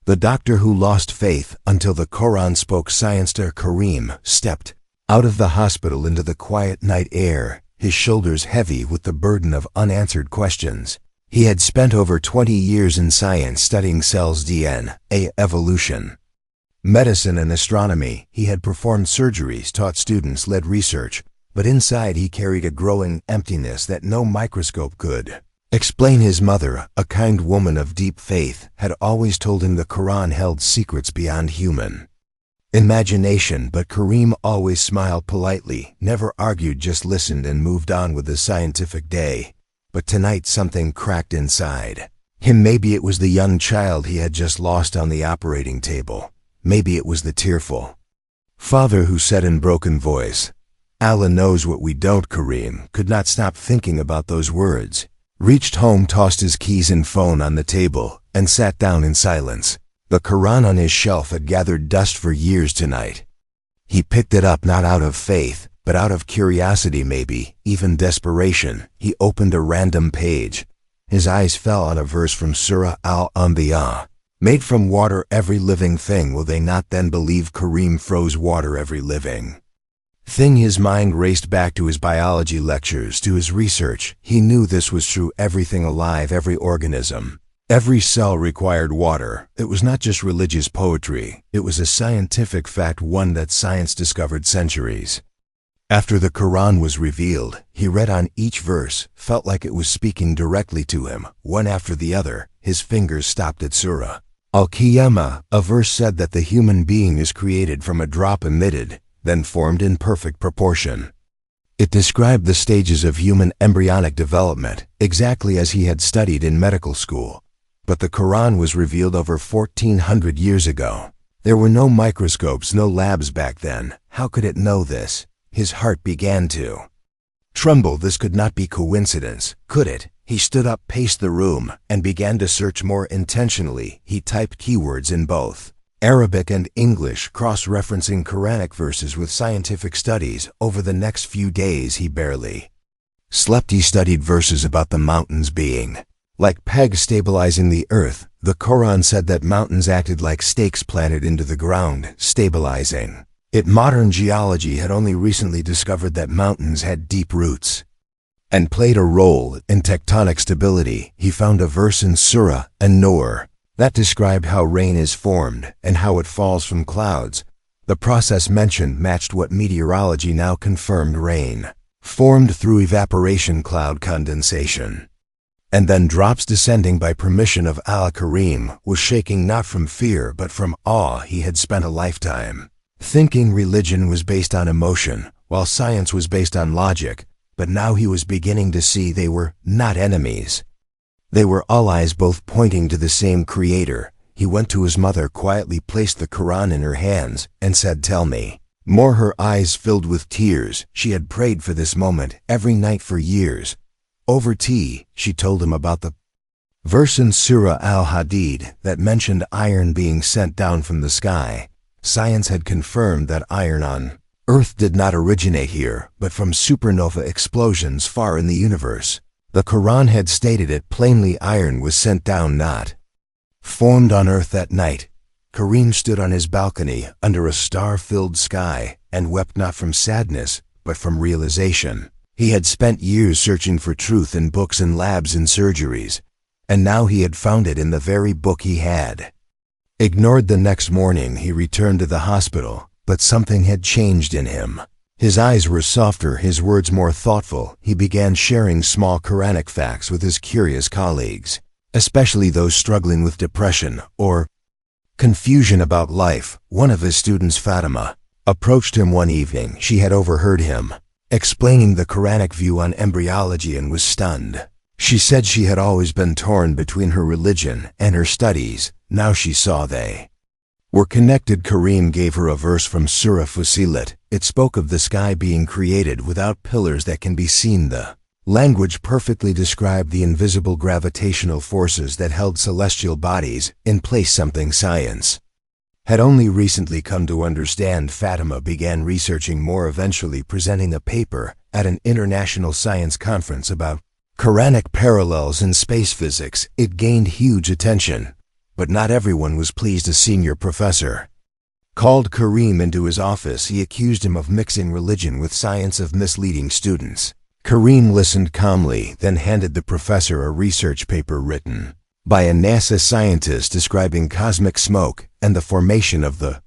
The doctor who lost faith until the Quran spoke science to Karim stepped out of the hospital into the quiet night air, his shoulders heavy with the burden of unanswered questions. He had spent over 20 years in science studying cells, DNA, evolution, medicine and astronomy. He had performed surgeries, taught students, led research, but inside he carried a growing emptiness that no microscope could explain. His mother, a kind woman of deep faith, had always told him the Quran held secrets beyond human imagination, but Karim always smiled politely, never argued, just listened and moved on with the scientific day. But tonight something cracked inside him. Maybe it was the young child he had just lost on the operating table. Maybe it was the tearful father who said in broken voice, "Allah knows what we don't." Karim could not stop thinking about those words, reached home, tossed his keys and phone on the table, and sat down in silence. The Quran on his shelf had gathered dust for years. Tonight he picked it up, not out of faith, but out of curiosity, maybe even desperation. He opened a random page. His eyes fell on a verse from Surah Al-Anbiya. Made from water every living thing, will they not then believe? Karim froze. Water every living thing. His mind raced back to his biology lectures, to his research. He knew this was true. Everything alive, every organism, every cell required water. It was not just religious poetry. It was a scientific fact, one that science discovered centuries after the Quran was revealed. He read on each verse, felt like it was speaking directly to him. One after the other, his fingers stopped at Surah Al-Qiyamah. A verse said that the human being is created from a drop emitted, then formed in perfect proportion. It described the stages of human embryonic development, exactly as he had studied in medical school. But the Quran was revealed over 1400 years ago. There were no microscopes, no labs back then. How could it know this? His heart began to tremble. This could not be coincidence, could it? He stood up, paced the room, and began to search more intentionally. He typed keywords in both Arabic and English, cross-referencing Quranic verses with scientific studies. Over the next few days he barely slept. He studied verses about the mountains being like pegs stabilizing the earth. The Quran said that mountains acted like stakes planted into the ground, stabilizing it. Modern geology had only recently discovered that mountains had deep roots and played a role in tectonic stability. He found a verse in Surah An-Nur that described how rain is formed and how it falls from clouds. The process mentioned matched what meteorology now confirmed: rain formed through evaporation, cloud condensation, and then drops descending by permission of Allah. Karim was shaking, not from fear but from awe. He had spent a lifetime thinking religion was based on emotion, while science was based on logic, but now he was beginning to see they were not enemies. They were allies, both pointing to the same creator. He went to his mother, quietly placed the Quran in her hands, and said, "Tell me more." Her eyes filled with tears. She had prayed for this moment every night for years. Over tea, she told him about the verse in Surah Al-Hadid that mentioned iron being sent down from the sky. Science had confirmed that iron on Earth did not originate here, but from supernova explosions far in the universe. The Quran had stated it plainly: iron was sent down, not formed on Earth. That night, Karim stood on his balcony under a star-filled sky and wept, not from sadness, but from realization. He had spent years searching for truth in books and labs and surgeries, and now he had found it in the very book he had ignored. The next morning he returned to the hospital, but something had changed in him. His eyes were softer, his words more thoughtful. He began sharing small Quranic facts with his curious colleagues, especially those struggling with depression or confusion about life. One of his students, Fatima, approached him one evening. She had overheard him explaining the Quranic view on embryology and was stunned. She said she had always been torn between her religion and her studies. Now she saw they were connected. Karim gave her a verse from Surah Fussilat. It spoke of the sky being created without pillars that can be seen. The language perfectly described the invisible gravitational forces that held celestial bodies in place, something science had only recently come to understand. Fatima began researching more, eventually presenting a paper at an international science conference about Quranic parallels in space physics. It gained huge attention, But not everyone was pleased. A senior professor called Kareem into his office. He accused him of mixing religion with science, of misleading students. Kareem listened calmly, then handed the professor a research paper written by a NASA scientist describing cosmic smoke and the formation of the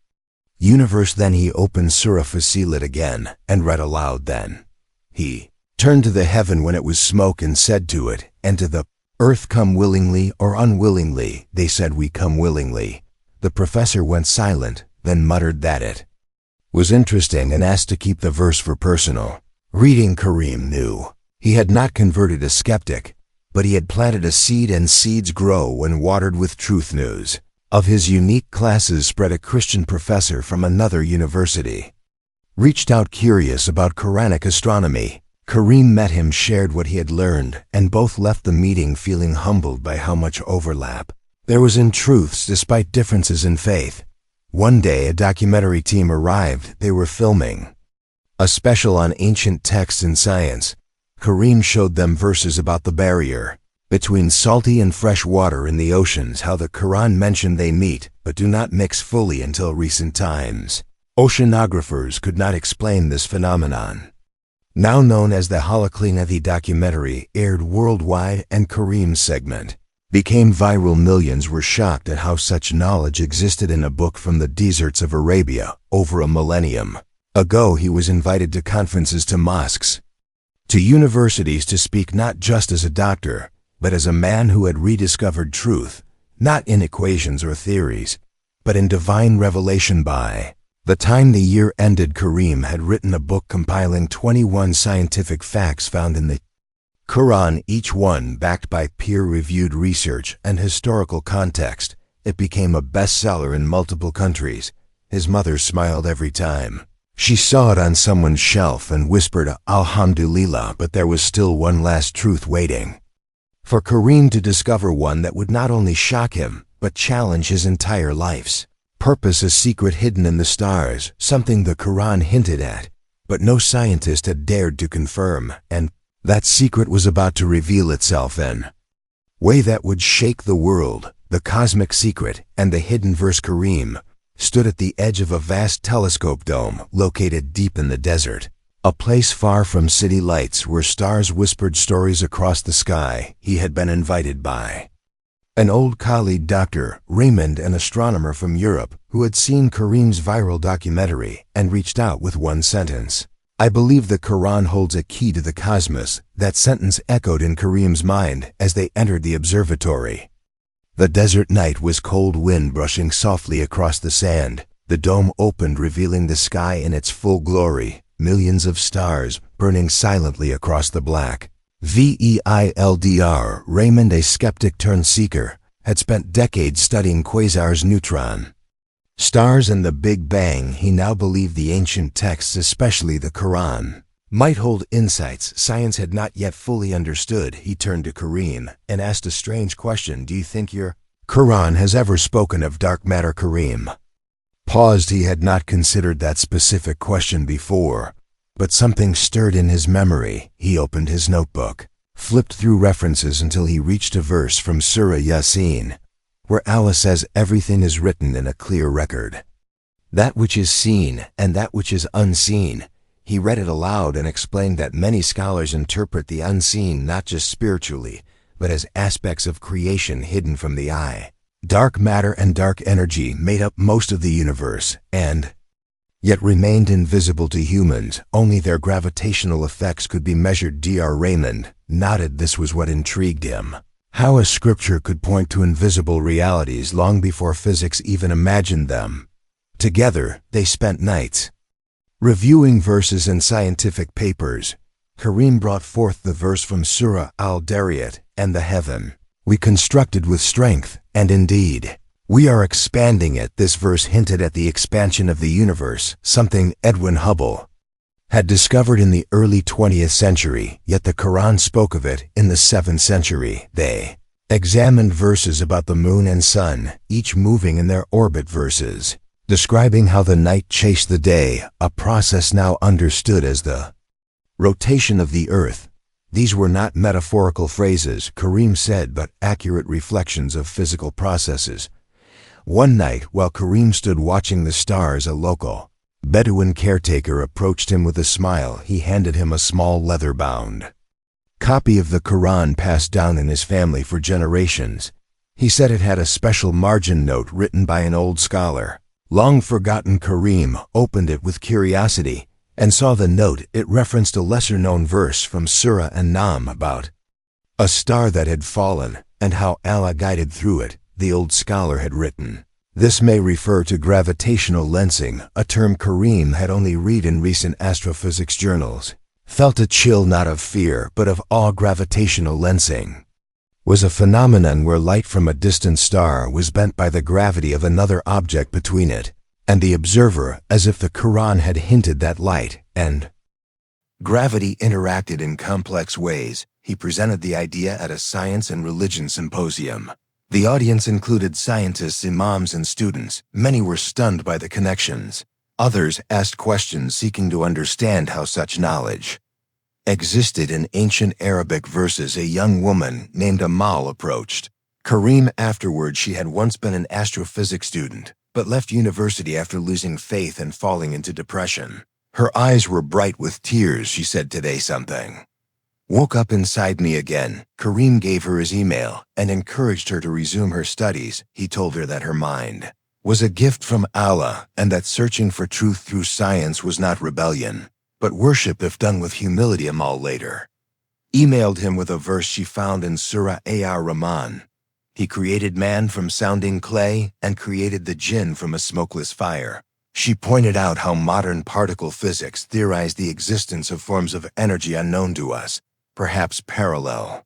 universe. Then he opened Surah Fussilat again and read aloud. Then he turned to the heaven when it was smoke and said to it and to the earth, come willingly or unwillingly. They said, we come willingly. The professor went silent, then muttered that it was interesting and asked to keep the verse for personal reading. Kareem knew he had not converted a skeptic, but he had planted a seed, and seeds grow when watered with truth. News of his unique classes spread. A Christian professor from another university reached out, curious about Quranic astronomy. Kareem met him, shared what he had learned, and both left the meeting feeling humbled by how much overlap there was in truths despite differences in faith. One day a documentary team arrived. They were filming a special on ancient texts and science. Kareem showed them verses about the barrier between salty and fresh water in the oceans, how the Quran mentioned they meet but do not mix fully until recent times. Oceanographers could not explain this phenomenon, now known as the Holocene. The documentary aired worldwide, and Kareem's segment became viral. Millions were shocked at how such knowledge existed in a book from the deserts of Arabia. Over a millennium ago, he was invited to conferences, to mosques, to universities, to speak not just as a doctor, but as a man who had rediscovered truth, not in equations or theories, but in divine revelation. By the time the year ended, Kareem had written a book compiling 21 scientific facts found in the Quran, each one backed by peer-reviewed research and historical context. It became a bestseller in multiple countries. His mother smiled every time she saw it on someone's shelf and whispered, Alhamdulillah, but there was still one last truth waiting for Kareem to discover, one that would not only shock him, but challenge his entire life's purpose. A secret hidden in the stars, something the Quran hinted at, but no scientist had dared to confirm, and that secret was about to reveal itself in a way that would shake the world. The cosmic secret and the hidden verse. Kareem stood at the edge of a vast telescope dome located deep in the desert, a place far from city lights where stars whispered stories across the sky. He had been invited by an old colleague, Dr. Raymond, an astronomer from Europe, who had seen Kareem's viral documentary and reached out with one sentence, I believe the Quran holds a key to the cosmos. That sentence echoed in Kareem's mind as they entered the observatory. The desert night was cold, wind brushing softly across the sand. The dome opened, revealing the sky in its full glory, millions of stars burning silently across the black VEILDR. Raymond, a skeptic turned seeker, had spent decades studying quasars, neutron stars, and the Big Bang. He now believed the ancient texts, especially the Quran, might hold insights science had not yet fully understood. He turned to Kareem and asked a strange question. Do you think your Quran has ever spoken of dark matter? Kareem paused. He had not considered that specific question before, but something stirred in his memory. He opened his notebook, flipped through references until he reached a verse from Surah Yasin, where Allah says everything is written in a clear record, that which is seen and that which is unseen. He read it aloud and explained that many scholars interpret the unseen not just spiritually, but as aspects of creation hidden from the eye. Dark matter and dark energy made up most of the universe, and yet remained invisible to humans. Only their gravitational effects could be measured. Dr. Raymond nodded. This was what intrigued him. How a scripture could point to invisible realities long before physics even imagined them. Together, they spent nights reviewing verses and scientific papers. Kareem brought forth the verse from Surah Al-Dariyat, and the heaven we constructed with strength, and indeed, we are expanding it. This verse hinted at the expansion of the universe, something Edwin Hubble had discovered in the early 20th century, yet the Quran spoke of it in the 7th century. They examined verses about the moon and sun, each moving in their orbit, verses describing how the night chased the day, a process now understood as the rotation of the earth. These were not metaphorical phrases, Kareem said, but accurate reflections of physical processes. One night, while Kareem stood watching the stars, a local Bedouin caretaker approached him with a smile. He handed him a small leather-bound copy of the Quran passed down in his family for generations. He said it had a special margin note written by an old scholar. Long forgotten, Kareem opened it with curiosity and saw the note. It referenced a lesser-known verse from Surah An-Nam about a star that had fallen and how Allah guided through it. The old scholar had written, "This may refer to gravitational lensing, a term Kareem had only read in recent astrophysics journals." Felt a chill, not of fear, but of awe. Gravitational lensing was a phenomenon where light from a distant star was bent by the gravity of another object between it and the observer, as if the Quran had hinted that light and gravity interacted in complex ways. He presented the idea at a science and religion symposium. The audience included scientists, imams, and students. Many were stunned by the connections. Others asked questions, seeking to understand how such knowledge existed in ancient Arabic verses. A young woman named Amal approached Kareem afterward. She had once been an astrophysics student, but left university after losing faith and falling into depression. Her eyes were bright with tears. She said, "Today something woke up inside me again." Kareem gave her his email and encouraged her to resume her studies. He told her that her mind was a gift from Allah and that searching for truth through science was not rebellion, but worship if done with humility. Amal later emailed him with a verse she found in Surah Ar-Rahman. He created man from sounding clay and created the jinn from a smokeless fire. She pointed out how modern particle physics theorized the existence of forms of energy unknown to us, perhaps parallel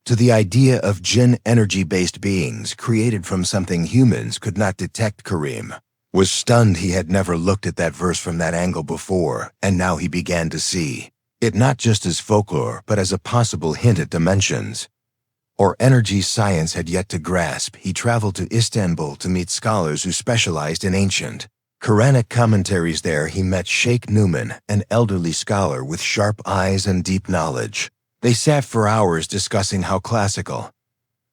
to the idea of jinn, energy-based beings created from something humans could not detect. Kareem was stunned. He had never looked at that verse from that angle before, and now he began to see it not just as folklore, but as a possible hint at dimensions or energy science had yet to grasp. He traveled to Istanbul to meet scholars who specialized in ancient Quranic commentaries. There he met Sheikh Newman, an elderly scholar with sharp eyes and deep knowledge. They sat for hours discussing how classical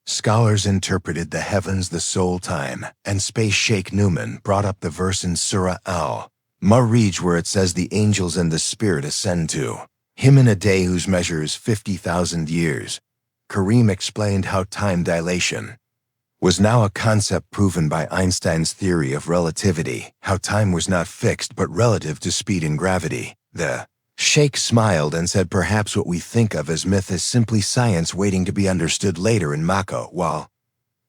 scholars interpreted the heavens, the soul, time, and space. Sheikh Newman brought up the verse in Surah Al-Ma'arij where it says the angels and the spirit ascend to him in a day whose measure is 50,000 years. Kareem explained how time dilation was now a concept proven by Einstein's theory of relativity, how time was not fixed but relative to speed and gravity. The Sheikh smiled and said, "Perhaps what we think of as myth is simply science waiting to be understood." Later in Makkah, while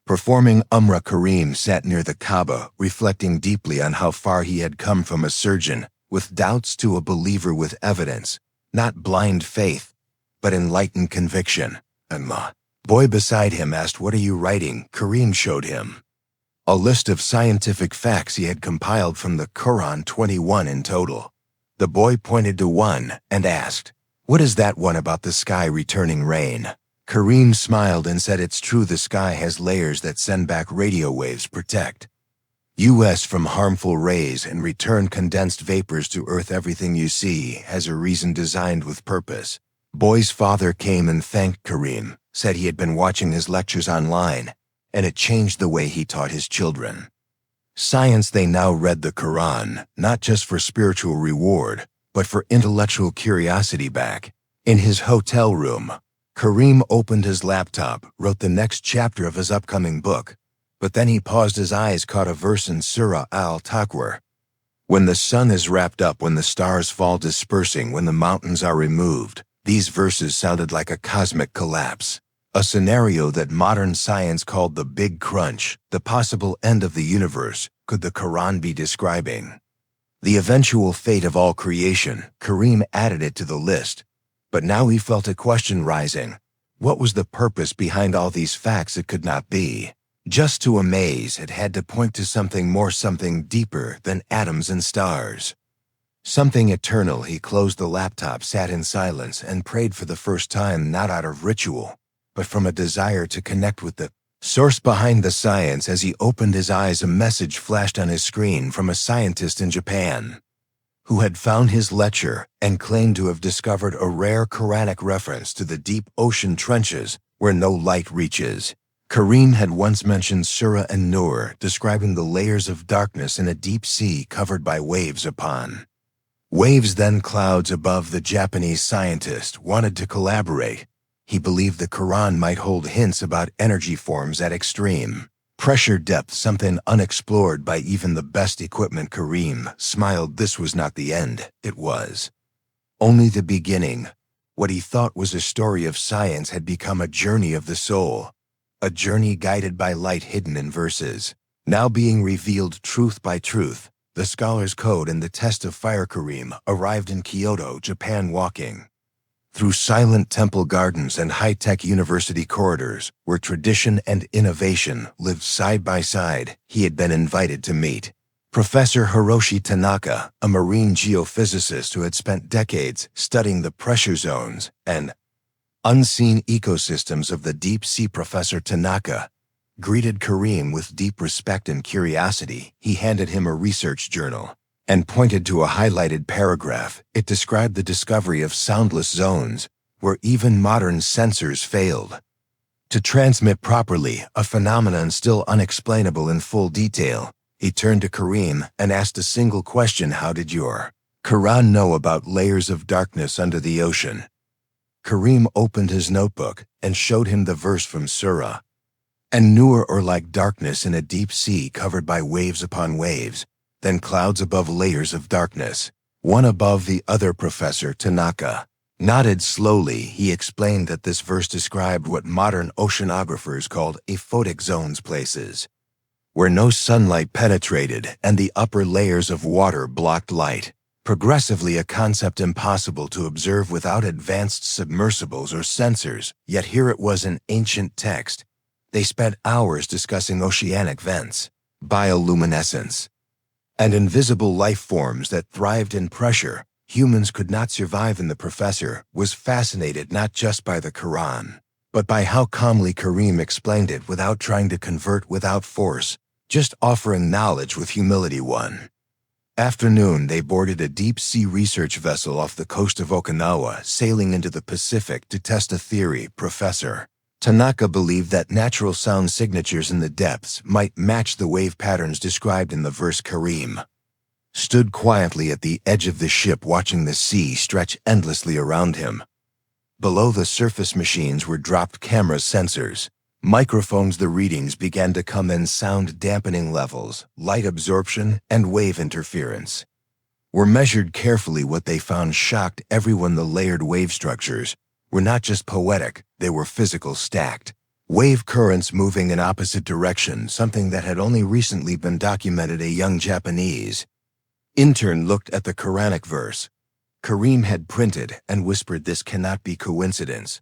performing Umrah, Kareem sat near the Kaaba, reflecting deeply on how far he had come from a surgeon with doubts to a believer with evidence, not blind faith, but enlightened conviction. And the boy beside him asked, "What are you writing?" Kareem showed him a list of scientific facts he had compiled from the Quran, 21 in total. The boy pointed to one and asked, "What is that one about the sky returning rain?" Kareem smiled and said, "It's true, the sky has layers that send back radio waves, protect us from harmful rays, and return condensed vapors to Earth. Everything you see has a reason, designed with purpose." Boy's father came and thanked Kareem, said he had been watching his lectures online, and it changed the way he taught his children science. They now read the Quran, not just for spiritual reward, but for intellectual curiosity. Back in his hotel room, Kareem opened his laptop, wrote the next chapter of his upcoming book, but then he paused. His eyes caught a verse in Surah Al-Taqwir. "When the sun is wrapped up, when the stars fall dispersing, when the mountains are removed." These verses sounded like a cosmic collapse, a scenario that modern science called the Big Crunch, the possible end of the universe. Could the Quran be describing the eventual fate of all creation? Kareem added it to the list, but now he felt a question rising. What was the purpose behind all these facts? It could not be just to amaze. It had to point to something more, something deeper than atoms and stars, something eternal. He closed the laptop, sat in silence, and prayed for the first time, not out of ritual, but from a desire to connect with the source behind the science. As he opened his eyes, a message flashed on his screen from a scientist in Japan who had found his lecture and claimed to have discovered a rare Quranic reference to the deep ocean trenches where no light reaches. Karim had once mentioned Surah an-Nur, describing the layers of darkness in a deep sea covered by waves upon waves, then clouds above. The Japanese scientist wanted to collaborate. He believed the Quran might hold hints about energy forms at extreme pressure depths, something unexplored by even the best equipment. Karim smiled. This was not the end, it was only the beginning. What he thought was a story of science had become a journey of the soul, a journey guided by light hidden in verses, now being revealed truth by truth. The scholar's code and the test of fire. Karim arrived in Kyoto, Japan, walking through silent temple gardens and high-tech university corridors where tradition and innovation lived side by side. He had been invited to meet Professor Hiroshi Tanaka, a marine geophysicist who had spent decades studying the pressure zones and unseen ecosystems of the deep sea. Professor Tanaka greeted Karim with deep respect and curiosity. He handed him a research journal and pointed to a highlighted paragraph. It described the discovery of soundless zones where even modern sensors failed to transmit properly, a phenomenon still unexplainable in full detail. He turned to Karim and asked a single question: how did your Quran know about layers of darkness under the ocean? Karim opened his notebook and showed him the verse from Surah an-Nur, or like darkness in a deep sea covered by waves upon waves, then clouds above layers of darkness, one above the other. Professor Tanaka nodded slowly. He explained that this verse described what modern oceanographers called aphotic zones, places where no sunlight penetrated and the upper layers of water blocked light. Progressively, a concept impossible to observe without advanced submersibles or sensors. Yet here it was in ancient text. They spent hours discussing oceanic vents, bioluminescence, and invisible life forms that thrived in pressure. Humans could not survive in. The professor was fascinated not just by the Quran, but by how calmly Karim explained it, without trying to convert, without force, just offering knowledge with humility. One afternoon, they boarded a deep-sea research vessel off the coast of Okinawa, sailing into the Pacific to test a theory. Professor Tanaka believed that natural sound signatures in the depths might match the wave patterns described in the verse. Karim stood quietly at the edge of the ship, watching the sea stretch endlessly around him. Below the surface, machines were dropped, cameras, sensors, microphones. The readings began to come in: sound dampening levels, light absorption, and wave interference were measured carefully. What they found shocked everyone. The layered wave structures were not just poetic, they were physical, stacked wave currents moving in opposite directions, something that had only recently been documented. A young Japanese intern looked at the Quranic verse Karim had printed and whispered, "This cannot be coincidence."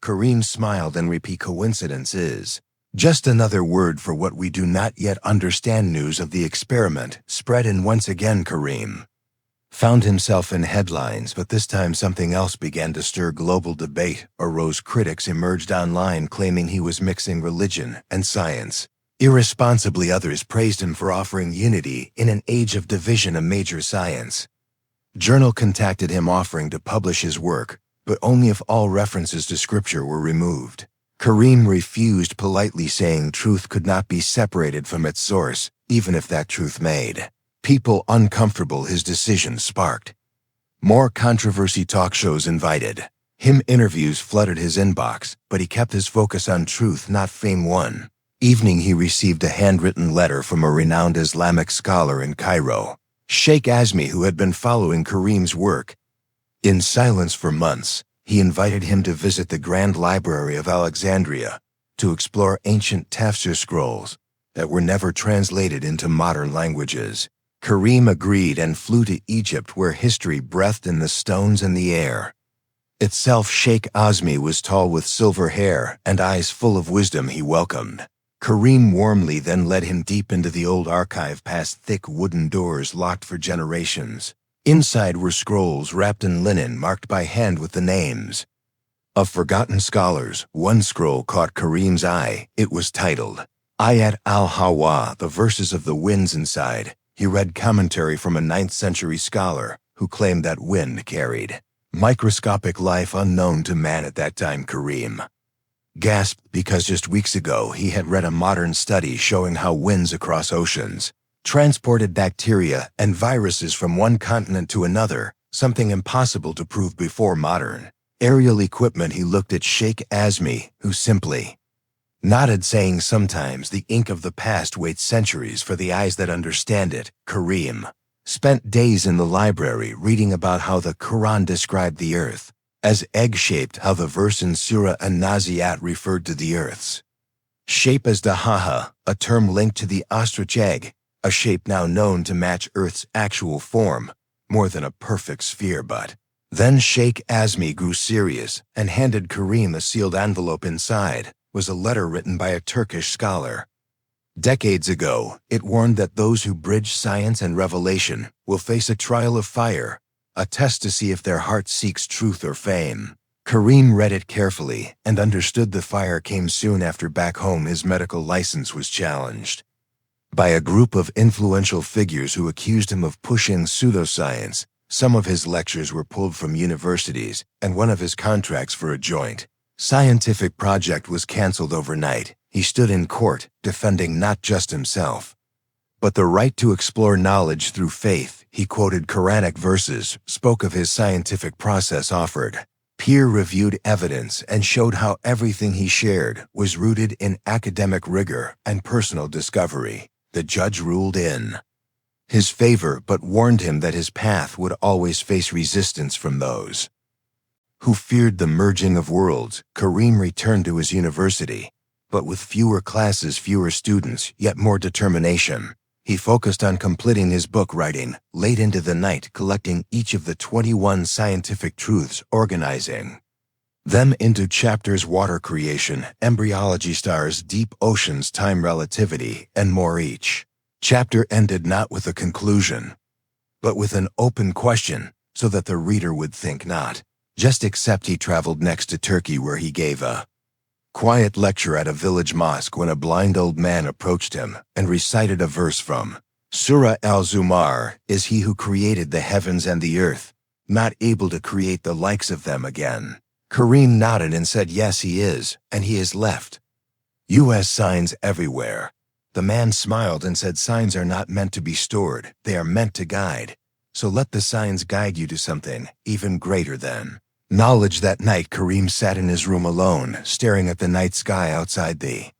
Karim smiled and repeated, "Coincidence is just another word for what we do not yet understand." News of the experiment spread, and once again Karim found himself in headlines, but this time something else began to stir global debate. Arose. Critics emerged online claiming he was mixing religion and science irresponsibly. Others praised him for offering unity in an age of division. A major science journal contacted him offering to publish his work, but only if all references to scripture were removed. Karim refused politely, saying truth could not be separated from its source, even if that truth made people uncomfortable. His decision sparked more controversy. Talk shows invited him, interviews flooded his inbox, but he kept his focus on truth, not fame. One evening, he received a handwritten letter from a renowned Islamic scholar in Cairo, Sheikh Azmi, who had been following Karim's work in silence for months. He invited him to visit the Grand Library of Alexandria to explore ancient tafsir scrolls that were never translated into modern languages. Karim agreed and flew to Egypt, where history breathed in the stones and the air itself. Sheikh Azmi was tall, with silver hair and eyes full of wisdom. He welcomed Karim warmly, then led him deep into the old archive, past thick wooden doors locked for generations. Inside were scrolls wrapped in linen, marked by hand with the names of forgotten scholars. One scroll caught Karim's eye. It was titled Ayat al-Hawa, the verses of the winds. Inside, he read commentary from a 9th century scholar who claimed that wind carried microscopic life unknown to man at that time. Karim gasped because just weeks ago he had read a modern study showing how winds across oceans transported bacteria and viruses from one continent to another, something impossible to prove before modern aerial equipment. He looked at Sheikh Azmi, who simply nodded, saying, "Sometimes the ink of the past waits centuries for the eyes that understand it." Kareem spent days in the library reading about how the Quran described the earth as egg-shaped, how the verse in Surah An-Nazi'at referred to the earth's shape as dahaha, a term linked to the ostrich egg, a shape now known to match Earth's actual form, more than a perfect sphere. But then Sheikh Azmi grew serious and handed Kareem a sealed envelope. Inside was a letter written by a Turkish scholar. Decades ago, it warned that those who bridge science and revelation will face a trial of fire, a test to see if their heart seeks truth or fame. Kareem read it carefully and understood the fire came soon after back home his medical license was challenged by a group of influential figures who accused him of pushing pseudoscience. Some of his lectures were pulled from universities, and one of his contracts for a joint scientific project was canceled overnight. He stood in court, defending not just himself, but the right to explore knowledge through faith. He quoted Quranic verses, spoke of his scientific process, offered peer-reviewed evidence, and showed how everything he shared was rooted in academic rigor and personal discovery. The judge ruled in his favor, but warned him that his path would always face resistance from those who feared the merging of worlds. Kareem returned to his university, but with fewer classes, fewer students, yet more determination. He focused on completing his book, writing late into the night, collecting each of the 21 scientific truths, organizing them into chapters: water creation, embryology, stars, deep oceans, time, relativity, and more. Each chapter ended not with a conclusion, but with an open question, so that the reader would think, not just accept. He traveled next to Turkey, where he gave a quiet lecture at a village mosque when a blind old man approached him and recited a verse from Surah Al-Zumar. "Is he who created the heavens and the earth not able to create the likes of them again?" Kareem nodded and said, "Yes, he is, and he has left U.S. signs everywhere." The man smiled and said, "Signs are not meant to be stored, they are meant to guide. So let the signs guide you to something even greater than knowledge." That night, Kareem sat in his room alone, staring at the night sky outside the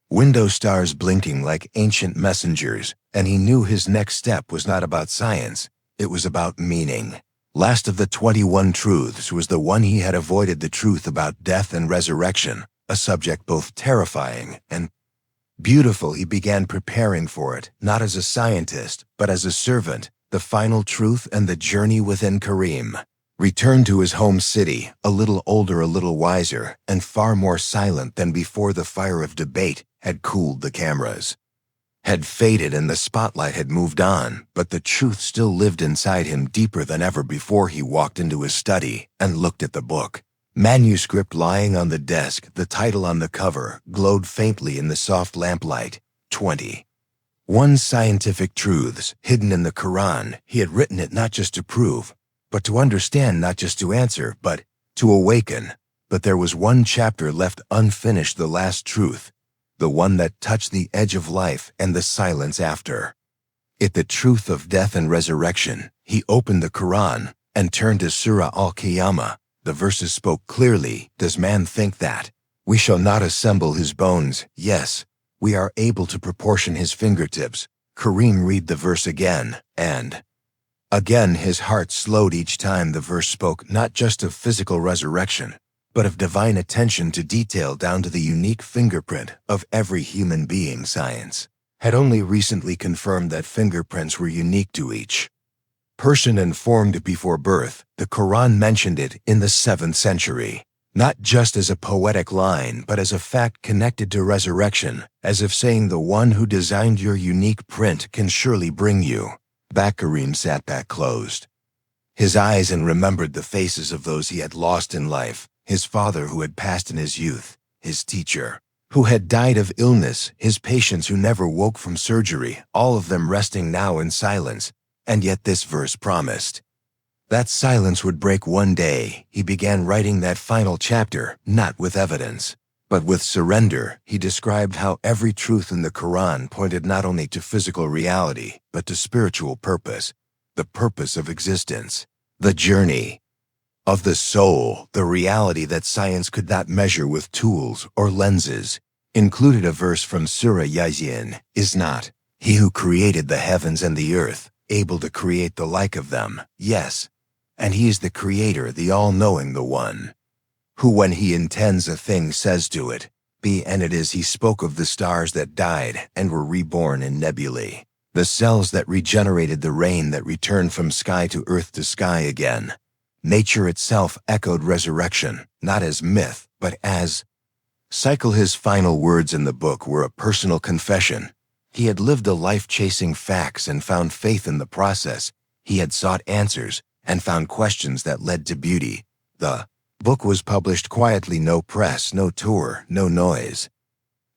window, stars blinking like ancient messengers, and he knew his next step was not about science, it was about meaning. Last of the 21 truths was the one he had avoided: the truth about death and resurrection, a subject both terrifying and beautiful. He began preparing for it, not as a scientist, but as a servant. The final truth and the journey within. Kareem returned to his home city, a little older, a little wiser, and far more silent than before. The fire of debate had cooled, the cameras had faded, and the spotlight had moved on, but the truth still lived inside him deeper than ever before. He walked into his study and looked at the book manuscript lying on the desk. The title on the cover glowed faintly in the soft lamplight: 21 Scientific Truths Hidden in the Quran. He had written it not just to prove, but to understand, not just to answer, but to awaken. But there was one chapter left unfinished, the last truth, the one that touched the edge of life and the silence after it, the truth of death and resurrection. He opened the Quran and turned to Surah Al-Qiyamah. The verses spoke clearly. "Does man think that we shall not assemble his bones? Yes, we are able to proportion his fingertips." Kareem read the verse again and again. His heart slowed each time the verse spoke not just of physical resurrection, but of divine attention to detail, down to the unique fingerprint of every human being. Science had only recently confirmed that fingerprints were unique to each person and formed before birth. The Quran mentioned it in the 7th century, not just as a poetic line, but as a fact connected to resurrection, as if saying, "The one who designed your unique print can surely bring you back." Kareem sat back, closed his eyes, and remembered the faces of those he had lost in life: his father who had passed in his youth, his teacher who had died of illness, his patients who never woke from surgery, all of them resting now in silence. And yet this verse promised that silence would break one day. He began writing that final chapter, not with evidence, But with surrender, he described how every truth in the Quran pointed not only to physical reality, but to spiritual purpose, the purpose of existence, the journey of the soul, the reality that science could not measure with tools or lenses. Included a verse from Surah Yasin, is not he who created the heavens and the earth able to create the like of them? Yes. And he is the creator, the all-knowing, the one who when he intends a thing says to it, be, and it is. He spoke of the stars that died and were reborn in nebulae, the cells that regenerated, the rain that returned from sky to earth to sky again. Nature itself echoed resurrection, not as myth, but as cycle. His final words in the book were a personal confession. He had lived a life chasing facts and found faith in the process. He had sought answers and found questions that led to beauty. The book was published quietly, no press, no tour, no noise.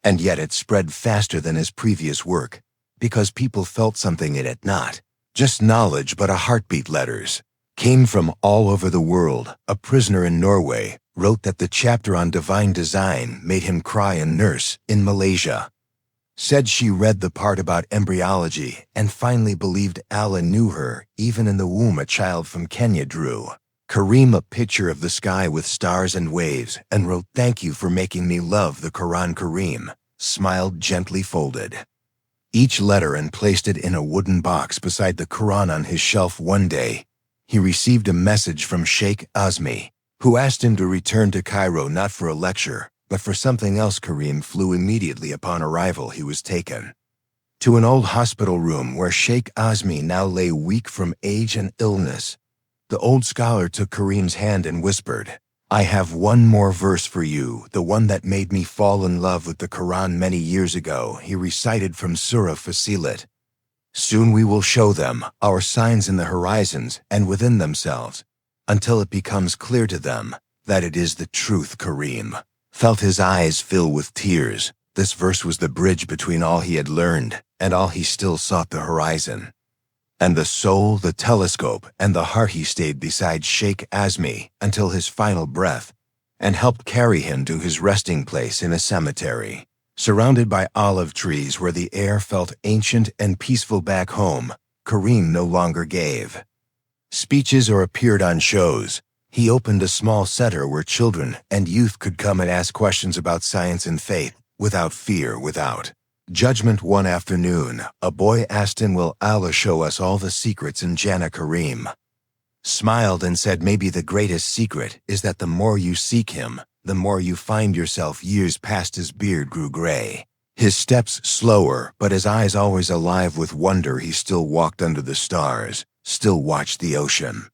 And yet it spread faster than his previous work, because people felt something in it, not just knowledge but a heartbeat. Letters came from all over the world. A prisoner in Norway wrote that the chapter on divine design made him cry. A nurse in Malaysia said she read the part about embryology and finally believed Allah knew her, even in the womb. A child from Kenya drew Kareem a picture of the sky with stars and waves and wrote, "Thank you for making me love the Quran." Kareem smiled, gently folded each letter and placed it in a wooden box beside the Quran on his shelf. One day, he received a message from Sheikh Azmi, who asked him to return to Cairo not for a lecture, but for something else. Kareem flew immediately. Upon arrival, he was taken to an old hospital room where Sheikh Azmi now lay, weak from age and illness. The old scholar took Kareem's hand and whispered, "I have one more verse for you, the one that made me fall in love with the Quran many years ago." He recited from Surah Fasilat. "Soon we will show them our signs in the horizons and within themselves, until it becomes clear to them that it is the truth." Kareem felt his eyes fill with tears. This verse was the bridge between all he had learned and all he still sought, the horizon and the soul, the telescope and the heart. He stayed beside Sheikh Azmi until his final breath and helped carry him to his resting place in a cemetery, surrounded by olive trees where the air felt ancient and peaceful. Back home, Kareem no longer gave speeches or appeared on shows. He opened a small center where children and youth could come and ask questions about science and faith, without fear, without judgment. One afternoon, a boy asked him, "Will Allah show us all the secrets in Jannah?" Kareem smiled and said, "Maybe the greatest secret is that the more you seek him, the more you find yourself." Years passed. His beard grew gray, his steps slower, but his eyes always alive with wonder. He still walked under the stars, still watched the ocean,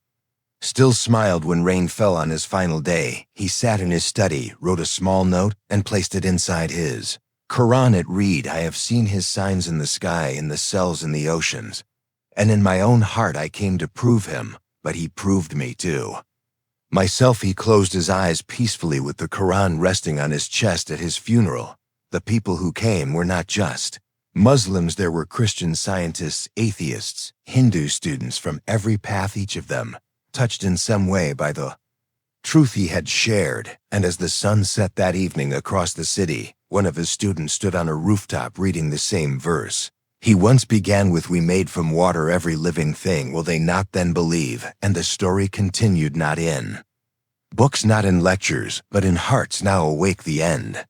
still smiled when rain fell. On his final day, he sat in his study, wrote a small note, and placed it inside his Quran. It read, "I have seen his signs in the sky, in the cells, in the oceans, and in my own heart I came to prove him, but he proved me too myself." He closed his eyes peacefully with the Quran resting on his chest. At his funeral, the people who came were not just Muslims. There were Christian scientists, atheists, Hindu students from every path, each of them touched in some way by the truth he had shared. And as the sun set that evening across the city, one of his students stood on a rooftop reading the same verse he once began with, "We made from water every living thing. Will they not then believe?" And the story continued, not in books, not in lectures, but in hearts now awake. The end.